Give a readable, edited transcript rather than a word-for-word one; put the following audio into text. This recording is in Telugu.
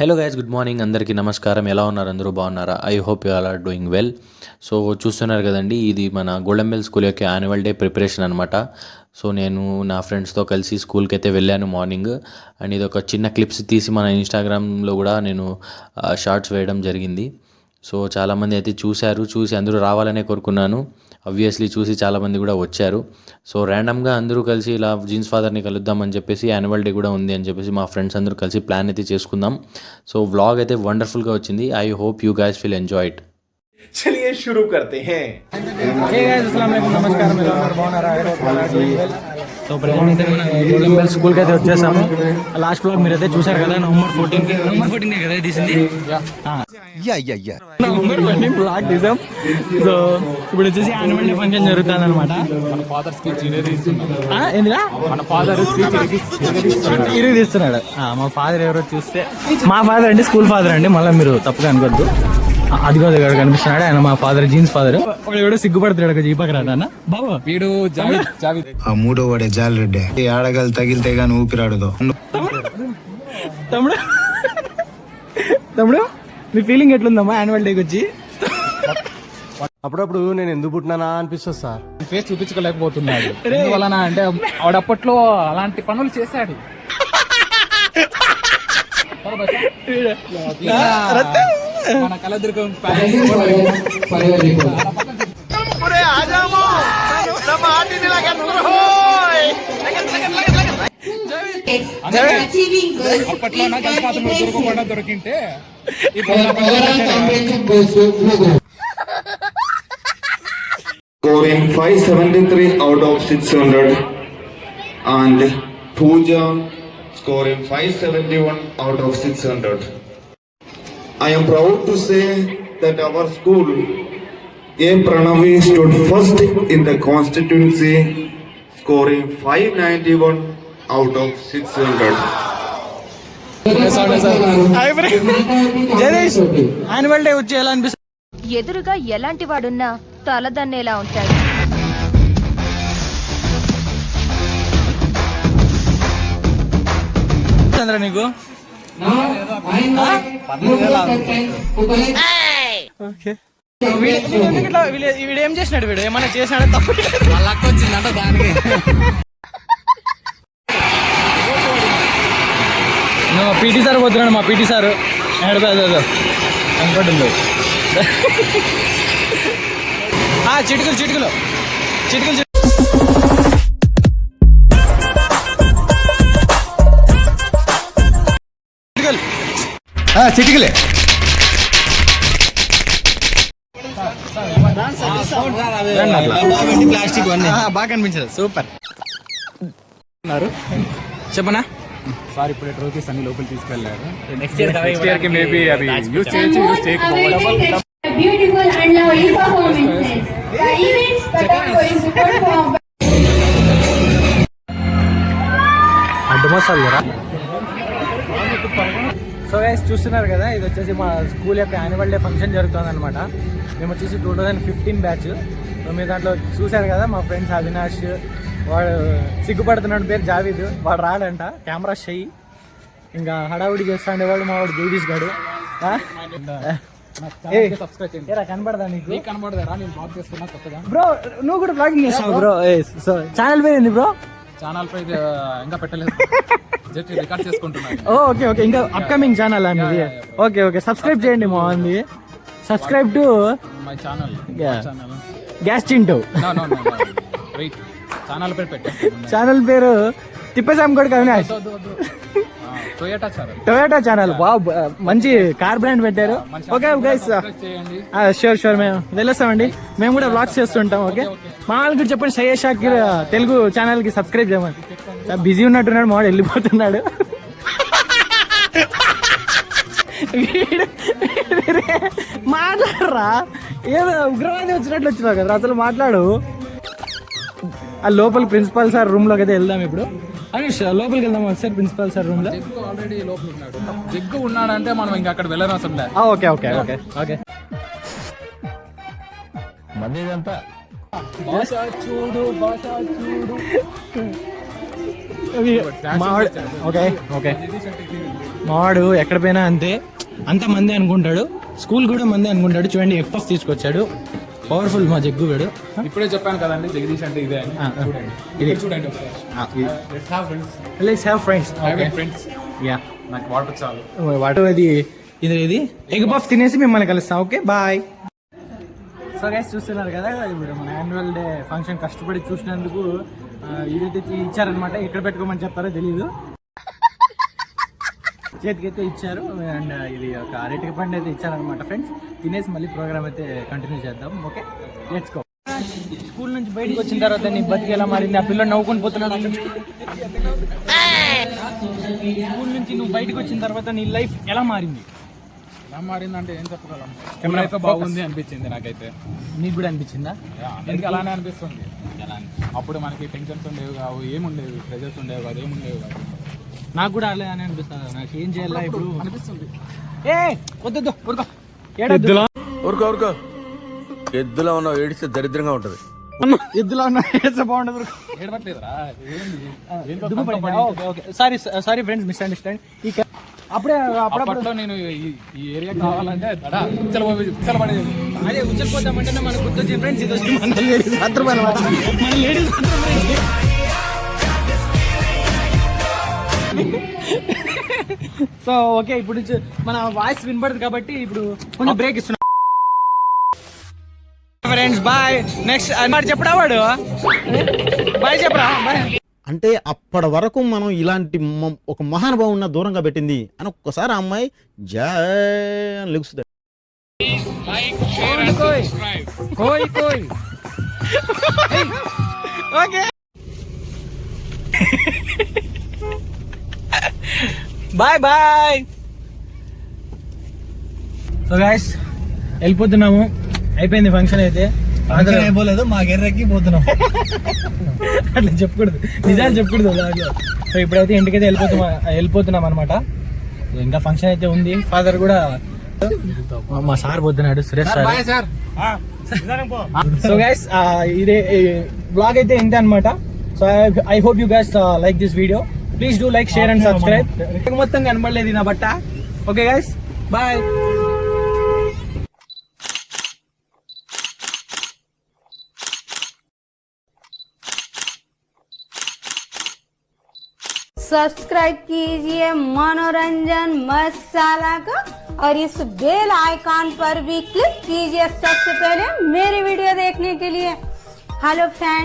Hello guys, good morning. అందరికీ నమస్కారం. ఎలా ఉన్నారు? అందరూ బాగున్నారా? I hope you all are doing well. So చూస్తున్నారు కదండి, ఇది మన గోల్డెన్ బెల్ స్కూల్ యొక్క యాన్యువల్ డే ప్రిపరేషన్ అనమాట. సో నేను నా ఫ్రెండ్స్తో కలిసి స్కూల్కి అయితే వెళ్ళాను మార్నింగ్. అండ్ ఇది ఒక చిన్న క్లిప్స్ తీసి మన ఇన్స్టాగ్రామ్లో కూడా నేను షార్ట్స్ వేయడం జరిగింది. సో చాలామంది అయితే చూసి అందరూ రావాలనే కోరుకున్నాను. ఆబ్వియస్లీ చూసి చాలామంది కూడా వచ్చారు. సో ర్యాండమ్గా అందరూ కలిసి ఇలా జీన్స్ ఫాదర్ని కలుద్దామని చెప్పేసి యాన్యువల్ డే కూడా ఉంది అని చెప్పేసి మా ఫ్రెండ్స్ అందరూ కలిసి ప్లాన్ అయితే చేసుకుందాం. సో వ్లాగ్ అయితే వండర్ఫుల్గా వచ్చింది. I hope you guys will enjoy it. चलिए शुरू करते हैं. నమస్కారం. సో ప్రజెంట్ అయితే మన గోల్డెన్ బెల్ స్కూల్కి అయితే వచ్చేసాము. లాస్ట్ బ్లాగ్ మీరు అయితే చూసారు కదా, నవంబర్ 14 కదా తీసింది. నవంబర్ 14 బ్లాగ్ తీసాం. సో ఇప్పుడు వచ్చేసి యాన్యువల్ డే ఫంక్షన్ జరుగుతుంది అనమాట. మన ఫాదర్ స్పీచ్ ఏందిరా మన ఫాదర్ స్పీచ్ ఇరిగి తీస్తున్నాడు. మా ఫాదర్ ఎవరో చూస్తే, మా ఫాదర్ అంటే స్కూల్ ఫాదర్ అండి, మళ్ళీ మీరు తప్పుగా అనుకోద్దు. అదిగో దగ్గర కనిపిస్తున్నాడు ఆయన, మా ఫాదర్ జీన్స్ ఫాదర్. వాడు ఎవడో సిగ్గుపడుతున్నాడు జీపక్ రాడా బాబా. వీడు జావిద్ ఆ మూడో వాడే జాలరెడ్డి. ఆడగలు తగిలితే గాని ఊపిరాడదు. తమ్ముడు తమ్ముడు మీ ఫీలింగ్ ఎట్లుందమ్మా యాన్యువల్ డేకి వచ్చి? అప్పుడప్పుడు నేను ఎందుకు పుట్టినానా అనిపిస్తుంది సార్. ఫేస్ చూపించుకోలేకపోతున్నాడు. ఎందువలన అంటే వాడప్పట్లో అలాంటి పనులు చేశాడు. మన కలదుర్గం అప్పట్లో నాకు జలపాతం దొరకకుండా దొరికింటే scoring 573 out of 600 and Pooja scoring 571 out of 600. I am proud to say that our school A. Pranavi stood first in the constituency scoring 591 out of 600. Jagadish, annual day వచ్చి ఎలా అనిపిస్తుంది? ఎదురుగా ఎలాంటి వాడున్నా తలదన్నేలా ఉంటాడు. చంద్ర నీకు వీడేం చేసినాడు? వీడు ఏమన్నా చేసినాడు? తప్పు లక్ వచ్చిందంట దానికి. పీటీ సార్ పోతున్నాడు. మా పీటీ సార్ అనుకోండి. చిటికలు చిటికలు చిటికలు చిటికలే ప్లాస్టిక్ బాగా కనిపించదు. సూపర్. చెప్పనా సార్ ఇప్పుడు ట్రోఫీస్ అన్ని లోపల తీసుకెళ్లారు. నెక్స్ట్ ఇయర్ కి మేబీ అవి యూజ్ చేయొచ్చు, యూజ్ చేయకపోవచ్చు. Beautiful and lovely performances. The events that are going to perform. So guys చూస్తున్నారు కదా, ఇది వచ్చేసి మా స్కూల్ యొక్క యాన్యువల్ డే ఫంక్షన్ జరుగుతుంది అనమాట. మేము వచ్చేసి 2015 బ్యాచ్. సో మీరు దాంట్లో చూశారు కదా, మా ఫ్రెండ్స్ అవినాష్, వాడు సిగ్గుపడుతున్నాడు, పేరు జావీద్. వాడు రాడంట, కెమెరా షై. ఇంకా హడావుడి చేస్తా ఉండేవాడు మా వాడు జగదీష్ గారు. కనపడదా నీకు? కనబడదా? నేను బ్లాగ్ చేస్తున్నా కొత్తగా. బ్రో నువ్వు కూడా బ్లాగింగ్ చేస్తావు బ్రో? సో ఛానల్ పేరు ఏంది బ్రో? ఛానల్ పై ఇంకా పెట్టలేదు, జస్ట్ రికార్డ్ చేసుకుంటున్నాను. ఓకే ఓకే, ఇంకా అప్కమింగ్ ఛానల్ అనేది. ఓకే ఓకే, సబ్స్క్రైబ్ చేయండి మా ఉంది. Subscribe to my channel. Gas Chintu. Wait, channel పేరు పెట్టా. ఛానల్ పేరు తిప్పేసాం కూడా అవినాష్. Toyota channel. మంచి కార్ బ్రాండ్ పెట్టారు. ఓకే గైస్, షూర్ షూర్, మేము వెళ్ళొస్తామండి. మేము కూడా వ్లాగ్స్ చేస్తుంటాం. ఓకే, మా వాళ్ళకి కూడా చెప్పండి, సయ్యద్ షాకీర్ తెలుగు ఛానల్ కి సబ్స్క్రైబ్ చేయమని. బిజీ ఉన్నట్టున్నాడు మా వాడు, వెళ్ళిపోతున్నాడు. మాట్లాడరా, ఏదో ఉగ్రవాది వచ్చినట్లు వచ్చినావు కదా అసలు, మాట్లాడు. ఆ లోపల ప్రిన్సిపాల్ సార్ రూమ్ లోకి అయితే వెళ్దాం ఇప్పుడు. అనీష్ లోపలికి వెళ్దాం ఒకసారి. ప్రిన్సిపాల్ సార్ రూమ్ లో ఆల్రెడీ లోపల ఉన్నాడు. జగ్గు ఉన్నాడంటే మనం ఇంకా అక్కడ వెళ్ళడం అసలు. Okay okay okay okay. మందిదంతా భాష చూడు, భాష చూడు. ఓకే ఓకే మావాడు ఎక్కడ పోయినా అంతే, అంత మంది అనుకుంటాడు, స్కూల్ కూడా మంది అనుకుంటాడు. చూడండి ఎఫ్ తీసుకొచ్చాడు, పవర్ఫుల్ మా జగ్గు గడు. ఇప్పుడే చెప్పాను కదండి జగదీష్ అంటే ఇదే అని. ఇది చూడండి let's have friends. Friends yeah, నాకు వాటర్ చాలు. వాటు ఇది ఎగ్ పఫ్ తినేసి మిమ్మల్ని కలుస్తాం. Okay bye. సో గైస్ చూస్తున్నారు కదా, ఇప్పుడు మన యాన్యువల్ డే ఫంక్షన్ కష్టపడి చూసినందుకు ఇదైతే ఇచ్చారనమాట. ఎక్కడ పెట్టుకోమని చెప్తారో తెలీదు, చేతికైతే ఇచ్చారు. అండ్ ఇది ఒక అరటికి పండు అయితే ఇచ్చారనమాట. ఫ్రెండ్స్ తినేసి మళ్ళీ ప్రోగ్రామ్ అయితే కంటిన్యూ చేద్దాం. Okay let's go. స్కూల్ నుంచి బయటకు వచ్చిన తర్వాత నీ బతికి ఎలా మారింది? ఆ పిల్లలు నవ్వుకొని పోతున్నాడు. స్కూల్ నుంచి నువ్వు బయటకు వచ్చిన తర్వాత నీ లైఫ్ ఎలా మారింది? ఎలా మారిందంటే ఏం చెప్పగలం, కెమెరా బాగుంది అనిపించింది నాకైతే. నీకు కూడా అనిపించిందా? ఎందుకు అలానే అనిపిస్తుంది. అప్పుడు మనకి టెన్షన్స్ ఉండేవి కావు, ఏముండేవి, ప్రెజర్స్ ఉండేవి కాదు, ఏముండేవి కాదు. నాకు కూడా అలానే అనిపిస్తుంది. నాకు ఏం చేయాలా ఇప్పుడు అనిపిస్తుంది. ఏ వద్దు ఊరుకో, ఊరుకో ఎద్దులో ఉన్న ఏడిస్తే దరిద్రంగా ఉంటది. ఎద్దులో ఉన్న బాగుండదు. ఏడవట్లేదురా, సారీ ఫ్రెండ్స్, మిస్అండర్స్టాండ్. అప్పుడే అప్పట్లో నేను ఈ ఏరియా కావాలంటే ఉచ్చలపడేది. అదే ఉచ్చలిపోతామంటే మనకు గుర్తొచ్చింది ఫ్రెండ్స్. ఇది వచ్చి మన లేడీస్ బాత్రూమ్ అనమాట. మన లేడీస్ బాత్రూమ్. సో ఓకే, ఇప్పుడు మన వాయిస్ వినపడదు కాబట్టి ఇప్పుడు కొంచెం బ్రేక్ ఇస్తున్నాం. Friends bye. నెక్స్ట్ చెప్పడా వాడు బాయ్ చెప్పరా బాయ్. అంటే అప్పటి వరకు మనం ఇలాంటి ఒక మహానుభావున్న దూరంగా పెట్టింది అని ఒక్కసారి ఆ అమ్మాయి జై అని లెగుస్తుంది. Okay bye bye. So guys వెళ్ళిపోతున్నాము, అయిపోయింది ఫంక్షన్ అయితే. అయిపోలేదు, మా గెర్రెక్కి పోతున్నాం. అట్లా చెప్పకూడదు, నిజాలు చెప్పకూడదు దాంట్లో. సో ఇప్పుడైతే ఇంటికైతే వెళ్ళిపోతున్నాం అనమాట. ఇంకా ఫంక్షన్ అయితే ఉంది. ఫాదర్ కూడా, మా సార్ పోతున్నాడు, సురేష్ సార్. సో గైస్ ఇదే బ్లాగ్ అయితే ఇంతే అనమాట. So I hope you guys like this video. Please do like, share and subscribe. మొత్తం కనబడలేదు నా బట్ట. Okay guys bye. सब्सक्राइब कीजिए मनोरंजन मसाला का और इस बेल आइकॉन पर भी क्लिक कीजिए सबसे पहले मेरी वीडियो देखने के लिए। Hello friends,